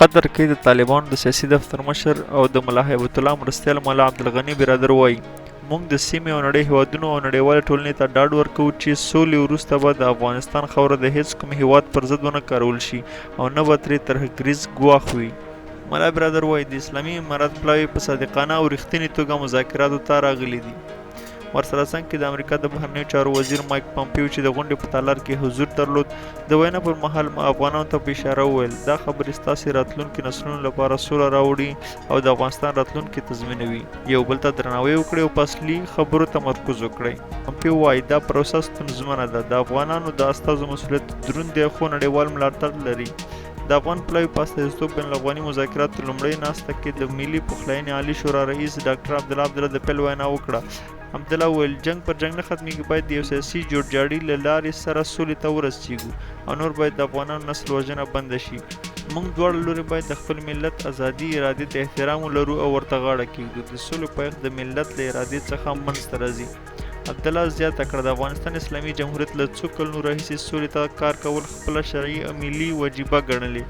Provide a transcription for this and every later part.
قدر کوي د طالبانو د سیاسي دفتر مشر او د ملا هیبت الله مرستیال مولا عبدالغني برادر وایي موږ د سیمې او نړۍ هیوادونو او نړیوالې ټولنې ته ډاډ ورکوو چې سولې وروسته به د افغانستان خاوره د هیڅ کوم هیواد پر ضد ونه کارول شي او نه به ترې ترهګریز ګواښ وي. مولا برادر وایي د اسلامي امارت پلاوي په صادقانه او رښتینې توګه مذاکراتو ته راغلي دي. ورسره څنګ کې د امریکا د بهرنیو چارو وزیر مایک پامپیو چې د غونډې په تالار کې حضور درلود د وینا پر مهال افغانانو ته په اشاره وویل دا خبرې ستاسې راتلونکي نسلونو لپاره سوله راوړي او د افغانستان راتلونکي تضمینوي. یو بل ته درناوی وکړئ او په اصلي خبرو تمرکز وکړئ. پامپیو وایي دا پروسه ستونزمنه ده. د افغانانو د استازو مسؤلیت دروند دی خو نړیوال ملاتړ لري. د افغان پلاوي په استازیتوب بین الافغاني مذاکراتو لومړۍ ناسته کې د ملي پخلاینې عالي شورا رئیس ډاکټر عبدالله د پیل وینا وکړه. عبدالله وویل جنگ پر جنگ نه ختمیږي، باید د یو سیاسي جوړجاړي له لارې سره سولې ته ورسیږو او نور باید د افغانانو نسل وژنه بنده شي. موږ دواړه لوري باید د خپل ملت ازادي ارادې ته احترام ولرو او ورته غاړه کېږدو. د سولې پایښت د ملت له ارادې څخه منځته راځي. عبدالله زیاته کړه د افغانستان اسلامي جمهوریت له څو کلونو راهیسې سولې ته کار کول خپله شرعي او ملي وجیبه ګڼلې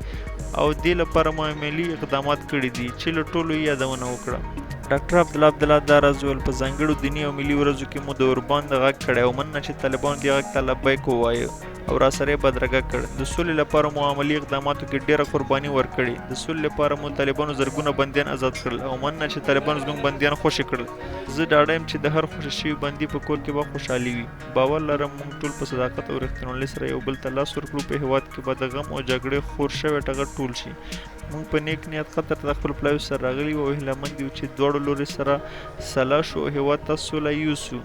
او دې لپاره مو عملي اقدامات کړي دي چې له ټولو یې یادونه وکړه. ډاکټر عبدالله دا راز ویل په ځانګړو دیني او ملي ورځو کې مو د اوربان د غږ کړی او مننه چې طالبانو دې غږ ته لبیک ووایه او راسره یې بدرګه کړ. د سولې لپاره مو عملي اقداماتو کې ډېره قرباني ورکړې. د سولې لپاره مو طالبانو زرګونه بندیان آزاد کړل او مننه چې طالبانو زموږ بندیان خوشي کړل. زه ډاډه یم چې د هر خوشي شوي بندي په کور کې به خوشحالي وي. باور لرم موږ ټول په صداقت او رښتینولۍ سره یو بل ته لاس ورکړو. په هېواد کې به د غم او جګړې خور شوی ټغر ټول شي. موږ په نیک نیت قطر ته خپل پلاوي سره راغلي وو او هیله مند یو چې دواړو لوري سره سلا شو او هېواد ته سوله یوسو.